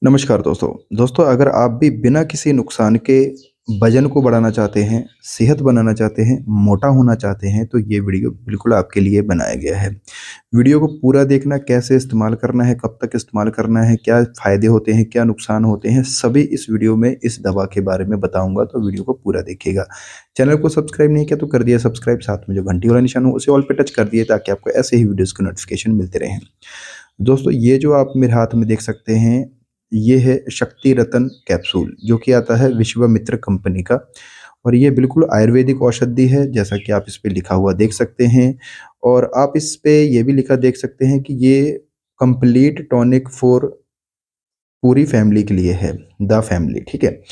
नमस्कार दोस्तों अगर आप भी बिना किसी नुकसान के वजन को बढ़ाना चाहते हैं, सेहत बनाना चाहते हैं, मोटा होना चाहते हैं तो ये वीडियो बिल्कुल आपके लिए बनाया गया है। वीडियो को पूरा देखना, कैसे इस्तेमाल करना है, कब तक इस्तेमाल करना है, क्या फ़ायदे होते हैं, क्या नुकसान होते हैं, सभी इस वीडियो में इस दवा के बारे में बताऊँगा, तो वीडियो को पूरा देखिएगा। चैनल को सब्सक्राइब नहीं किया तो कर दिया सब्सक्राइब, साथ में जो घंटी वाला निशान हो उसे ऑल पे टच कर दिए ताकि आपको ऐसे ही वीडियोज़ के नोटिफ़िकेशन मिलते रहें। दोस्तों ये जो आप मेरे हाथ में देख सकते हैं, ये है शक्ति रतन कैप्सूल जो कि आता है विश्वामित्र कंपनी का और ये बिल्कुल आयुर्वेदिक औषधि है जैसा कि आप इस पे लिखा हुआ देख सकते हैं और आप इस पे ये भी लिखा देख सकते हैं कि ये कंप्लीट टॉनिक फॉर पूरी फैमिली के लिए है, द फैमिली, ठीक है?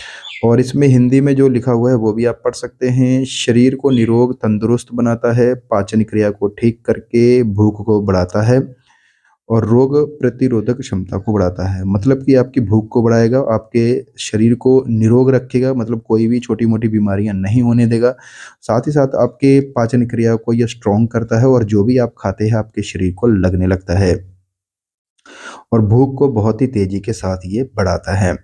और इसमें हिंदी में जो लिखा हुआ है वो भी आप पढ़ सकते हैं। शरीर को निरोग तंदुरुस्त बनाता है, पाचन क्रिया को ठीक करके भूख को बढ़ाता है और रोग प्रतिरोधक क्षमता को बढ़ाता है। मतलब कि आपकी भूख को बढ़ाएगा, आपके शरीर को निरोग रखेगा, मतलब कोई भी छोटी-मोटी बीमारियाँ नहीं होने देगा। साथ ही साथ आपके पाचन क्रिया को ये स्ट्रॉन्ग करता है और जो भी आप खाते हैं आपके शरीर को लगने लगता है और भूख को बहुत ही तेज़ी के साथ ये बढ़ाता है।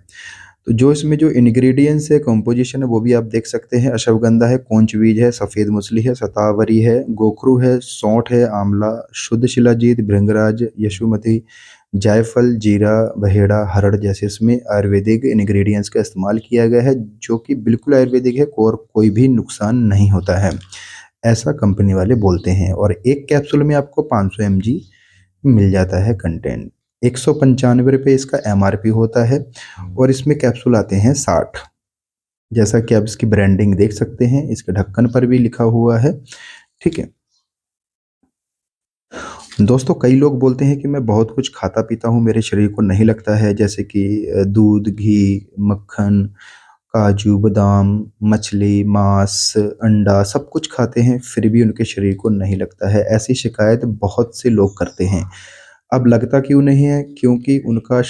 तो जो इसमें जो इंग्रेडिएंट्स है, कंपोज़िशन है वो भी आप देख सकते हैं। अश्वगंधा है, कौंच बीज है, सफ़ेद मूसली है, शतावरी है, गोखरू है, सौंठ है, आंवला, शुद्ध शिलाजीत, भृंगराज, यशुमती, जायफल, जीरा, बहेड़ा, हरड़ जैसे इसमें आयुर्वेदिक इंग्रेडिएंट्स का इस्तेमाल किया गया है जो कि बिल्कुल आयुर्वेदिक है और कोई भी नुकसान नहीं होता है। ऐसा कंपनी वाले बोलते हैं और एक कैप्सूल में आपको 500 एमजी मिल जाता है कंटेंट। ₹195 इसका एमआरपी होता है और इसमें कैप्सूल आते हैं 60। जैसा कि आप इसकी ब्रांडिंग देख सकते हैं, इसके ढक्कन पर भी लिखा हुआ है, ठीक है? दोस्तों कई लोग बोलते हैं कि मैं बहुत कुछ खाता-पीता हूँ, मेरे शरीर को नहीं लगता है जैसे कि दूध, घी, मक्खन, काजू, बादाम, मछली, मांस, अंडा सब कुछ खाते हैं, फिर भी उनके शरीर को नहीं लगता है। ऐसी शिकायत बहुत से लोग करते हैं। अब लगता क्यों नहीं है? क्योंकि उनका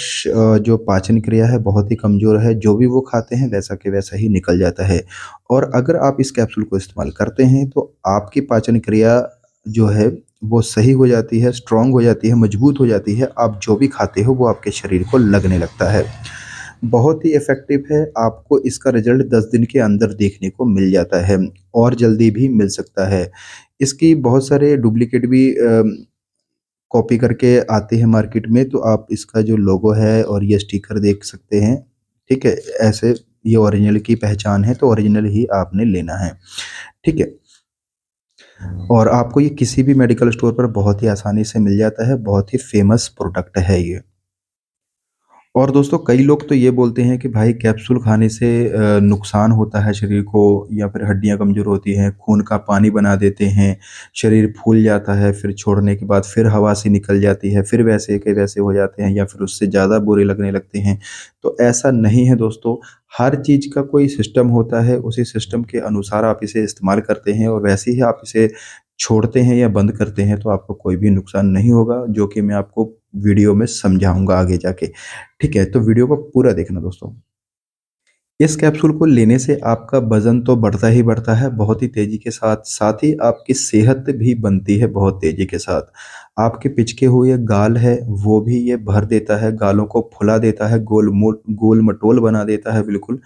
जो पाचन क्रिया है बहुत ही कमज़ोर है, जो भी वो खाते हैं वैसा के वैसा ही निकल जाता है। और अगर आप इस कैप्सूल को इस्तेमाल करते हैं तो आपकी पाचन क्रिया जो है वो सही हो जाती है, स्ट्रॉन्ग हो जाती है, मजबूत हो जाती है। आप जो भी खाते हो वो आपके शरीर को लगने लगता है। बहुत ही इफ़ेक्टिव है, आपको इसका रिज़ल्ट 10 दिन के अंदर देखने को मिल जाता है और जल्दी भी मिल सकता है। इसकी बहुत सारे डुप्लीकेट भी कॉपी करके आते हैं मार्केट में, तो आप इसका जो लोगो है और ये स्टिकर देख सकते हैं, ठीक है? ऐसे ये ओरिजिनल की पहचान है, तो ओरिजिनल ही आपने लेना है, ठीक है? और आपको ये किसी भी मेडिकल स्टोर पर बहुत ही आसानी से मिल जाता है, बहुत ही फ़ेमस प्रोडक्ट है ये। और दोस्तों कई लोग तो ये बोलते हैं कि भाई कैप्सूल खाने से नुकसान होता है शरीर को या फिर हड्डियाँ कमज़ोर होती हैं, खून का पानी बना देते हैं, शरीर फूल जाता है, फिर छोड़ने के बाद फिर हवा सी निकल जाती है, फिर वैसे के वैसे हो जाते हैं या फिर उससे ज़्यादा बुरे लगने लगते हैं। तो ऐसा नहीं है दोस्तों, हर चीज़ का कोई सिस्टम होता है, उसी सिस्टम के अनुसार आप इसे इस्तेमाल करते हैं और वैसे ही आप इसे छोड़ते हैं या बंद करते हैं तो आपको कोई भी नुकसान नहीं होगा, जो कि मैं आपको वीडियो में समझाऊँगा आगे जाके। ठीक है, तो वीडियो को पूरा देखना दोस्तों। इस कैप्सूल को लेने से आपका वज़न तो बढ़ता ही बढ़ता है बहुत ही तेज़ी के साथ, साथ ही आपकी सेहत भी बनती है बहुत तेज़ी के साथ। आपके पिचके हुए गाल है, वो भी ये भर देता है, गालों को फुला देता है, गोल-मटोल बना देता है बिल्कुल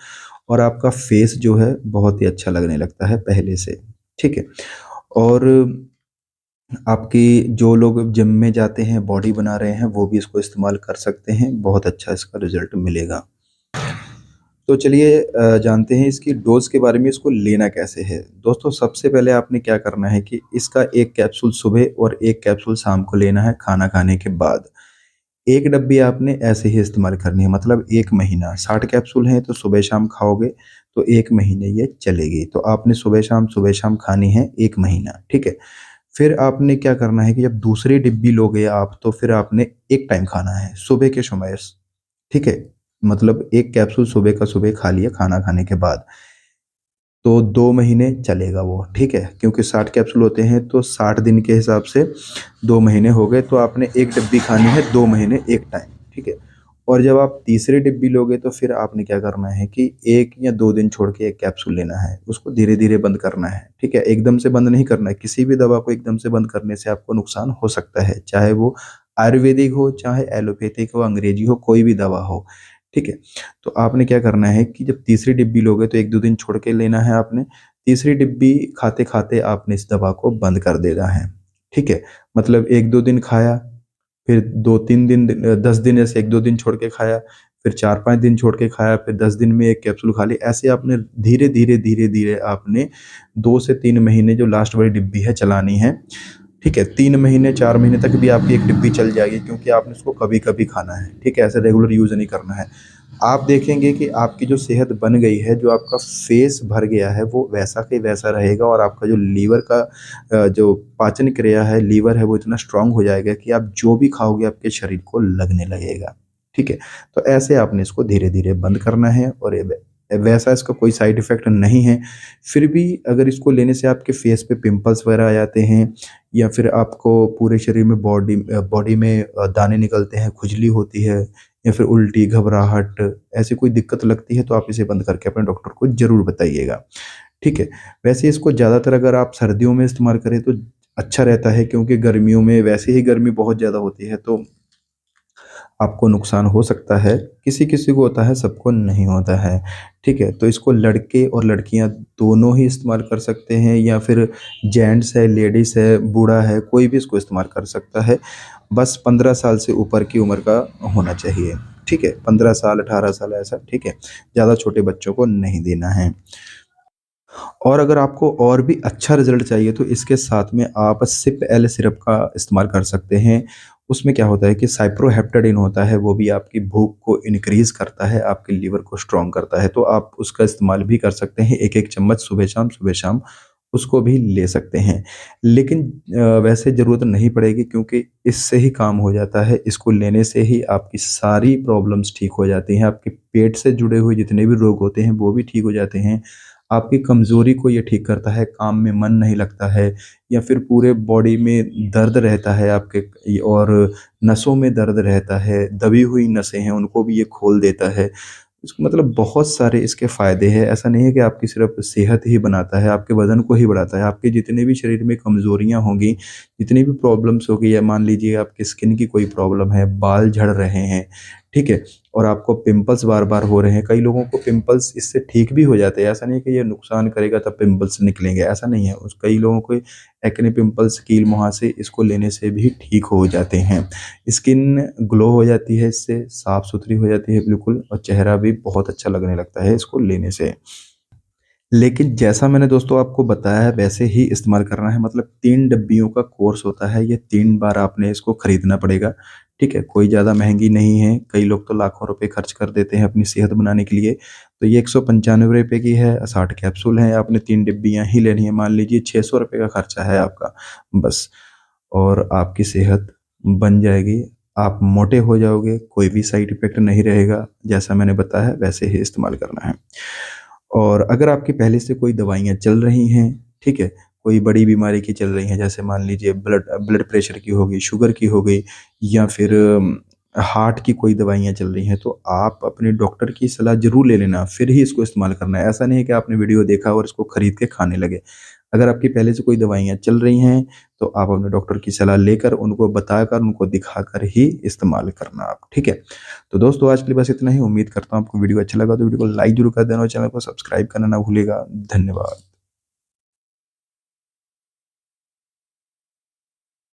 और आपका फेस जो है बहुत ही अच्छा लगने लगता है पहले से, ठीक है? और आपकी जो लोग जिम में जाते हैं, बॉडी बना रहे हैं, वो भी इसको इस्तेमाल कर सकते हैं, बहुत अच्छा इसका रिज़ल्ट मिलेगा। तो चलिए जानते हैं इसकी डोज़ के बारे में, इसको लेना कैसे है। दोस्तों सबसे पहले आपने क्या करना है कि इसका 1 कैप्सूल सुबह और 1 कैप्सूल शाम को लेना है खाना खाने के बाद। 1 डब्बी आपने ऐसे ही इस्तेमाल करनी है मतलब 1 महीना, 60 कैप्सूल हैं तो सुबह-शाम खाओगे तो 1 महीने ये चलेगी। तो आपने सुबह-शाम खानी है 1 महीना, ठीक है? फिर आपने क्या करना है कि जब दूसरी डिब्बी लोगे आप तो फिर आपने एक टाइम खाना है, सुबह के समय ठीक है? मतलब 1 कैप्सूल सुबह का सुबह खा लिया खाना खाने के बाद, तो 2 महीने चलेगा वो, ठीक है? क्योंकि 60 कैप्सूल होते हैं तो 60 दिन के हिसाब से 2 महीने हो गए, तो आपने 1 डिब्बी खानी है 2 महीने एक टाइम, ठीक है? और जब आप तीसरी डिब्बी लोगे तो फिर आपने क्या करना है कि 1 या 2 दिन छोड़ के 1 कैप्सूल लेना है, उसको धीरे-धीरे बंद करना है, ठीक है? एकदम से बंद नहीं करना है, किसी भी दवा को एकदम से बंद करने से आपको नुकसान हो सकता है, चाहे वो आयुर्वेदिक हो, चाहे एलोपैथिक हो, अंग्रेजी हो, कोई भी दवा हो, ठीक है? तो आपने क्या करना है कि जब तीसरी डिब्बी लोगे तो 1-2 दिन छोड़ के लेना है आपने। तीसरी डिब्बी खाते-खाते आपने इस दवा को बंद कर देना है, ठीक है? मतलब 1-2 दिन खाया, फिर 2-3 दिन 10 दिन ऐसे 1-2 दिन छोड़ के खाया, फिर 4-5 दिन छोड़ के खाया, फिर 10 दिन में 1 कैप्सूल खा ली। ऐसे आपने धीरे-धीरे, धीरे-धीरे आपने 2 से 3 महीने जो लास्ट वाली डिब्बी है चलानी है, ठीक है? 3 महीने, 4 महीने तक भी आपकी 1 डिब्बी चल जाएगी क्योंकि आपने इसको कभी-कभी खाना है, ठीक है? ऐसे रेगुलर यूज़ नहीं करना है। आप देखेंगे कि आपकी जो सेहत बन गई है, जो आपका फेस भर गया है, वो वैसा के वैसा रहेगा और आपका जो लीवर का जो पाचन क्रिया है, लीवर है, वो इतना स्ट्रॉन्ग हो जाएगा कि आप जो भी खाओगे आपके शरीर को लगने लगेगा, ठीक है? तो ऐसे आपने इसको धीरे-धीरे बंद करना है और वैसा इसका कोई साइड इफ़ेक्ट नहीं है। फिर भी अगर इसको लेने से आपके फेस पे पिंपल्स वगैरह आ जाते हैं या फिर आपको पूरे शरीर में बॉडी में दाने निकलते हैं, खुजली होती है या फिर उल्टी, घबराहट ऐसी कोई दिक्कत लगती है तो आप इसे बंद करके अपने डॉक्टर को ज़रूर बताइएगा, ठीक है? वैसे इसको ज़्यादातर अगर आप सर्दियों में इस्तेमाल करें तो अच्छा रहता है क्योंकि गर्मियों में वैसे ही गर्मी बहुत ज़्यादा होती है तो आपको नुकसान हो सकता है, किसी-किसी को होता है, सबको नहीं होता है, ठीक है? तो इसको लड़के और लड़कियाँ दोनों ही इस्तेमाल कर सकते हैं या फिर जेंट्स है, लेडीज़ है, बूढ़ा है, कोई भी इसको इस्तेमाल कर सकता है। बस 15 साल से ऊपर की उम्र का होना चाहिए, ठीक है? 15 साल, 18 साल ऐसा, ठीक है? ज़्यादा छोटे बच्चों को नहीं देना है। और अगर आपको और भी अच्छा रिज़ल्ट चाहिए तो इसके साथ में आप सिप एल सिरप का इस्तेमाल कर सकते हैं। उसमें क्या होता है कि साइप्रोहेप्टाडिन होता है, वो भी आपकी भूख को इंक्रीज़ करता है, आपके लीवर को स्ट्रॉन्ग करता है, तो आप उसका इस्तेमाल भी कर सकते हैं। 1-1 चम्मच सुबह-शाम उसको भी ले सकते हैं। लेकिन वैसे ज़रूरत नहीं पड़ेगी क्योंकि इससे ही काम हो जाता है। इसको लेने से ही आपकी सारी प्रॉब्लम्स ठीक हो जाती हैं। आपके पेट से जुड़े हुए जितने भी रोग होते हैं, वो भी ठीक हो जाते हैं। आपकी कमज़ोरी को ये ठीक करता है, काम में मन नहीं लगता है या फिर पूरे बॉडी में दर्द रहता है आपके और नसों में दर्द रहता है, दबी हुई नसें हैं उनको भी ये खोल देता है। इसको मतलब बहुत सारे इसके फ़ायदे हैं, ऐसा नहीं है कि आपकी सिर्फ़ सेहत ही बनाता है, आपके वज़न को ही बढ़ाता है, आपके जितने भी शरीर में कमज़ोरियाँ होंगी, जितनी भी प्रॉब्लम्स होगी या मान लीजिए आपकी स्किन की कोई प्रॉब्लम है, बाल झड़ रहे हैं, ठीक है? और आपको पिंपल्स बार-बार हो रहे हैं, कई लोगों को पिंपल्स इससे ठीक भी हो जाते हैं, ऐसा नहीं है कि ये नुकसान करेगा तब पिंपल्स निकलेंगे, ऐसा नहीं है। उस कई लोगों को एक्ने पिंपल्स, कील मुहासे इसको लेने से भी ठीक हो जाते हैं। स्किन ग्लो हो जाती है इससे, साफ-सुथरी हो जाती है बिल्कुल और चेहरा भी बहुत अच्छा लगने लगता है इसको लेने से। लेकिन जैसा मैंने दोस्तों आपको बताया है वैसे ही इस्तेमाल करना है मतलब 3 डब्बियों का कोर्स होता है, ये 3 बार आपने इसको खरीदना पड़ेगा, ठीक है? कोई ज़्यादा महँगी नहीं है, कई लोग तो लाखों रुपए खर्च कर देते हैं अपनी सेहत बनाने के लिए, तो ये ₹195 की है, 60 कैप्सूल हैं, आपने 3 डिब्बियाँ ही लेनी है, मान लीजिए ₹600 का खर्चा है आपका, बस। और आपकी सेहत बन जाएगी, आप मोटे हो जाओगे, कोई भी साइड इफ़ेक्ट नहीं रहेगा, जैसा मैंने बताया वैसे ही इस्तेमाल करना है। और अगर आपकी पहले से कोई दवाइयाँ चल रही हैं, ठीक है? कोई बड़ी बीमारी की चल रही हैं, जैसे मान लीजिए ब्लड ब्लड प्रेशर की हो गई, शुगर की हो गई या फिर हार्ट की कोई दवाइयाँ चल रही हैं, तो आप अपने डॉक्टर की सलाह ज़रूर ले लेना, फिर ही इसको इस्तेमाल करना है। ऐसा नहीं है कि आपने वीडियो देखा और इसको खरीद के खाने लगे। अगर आपकी पहले से कोई दवाइयाँ चल रही हैं, तो आप अपने डॉक्टर की सलाह लेकर, उनको बताकर, उनको दिखाकर ही इस्तेमाल करना आप, ठीक है? तो दोस्तों आज के लिए बस इतना ही। उम्मीद करता हूँ आपको वीडियो अच्छा लगा तो वीडियो को लाइक ज़रूर कर देना और चैनल को सब्सक्राइब करना ना भूलिएगा। धन्यवाद।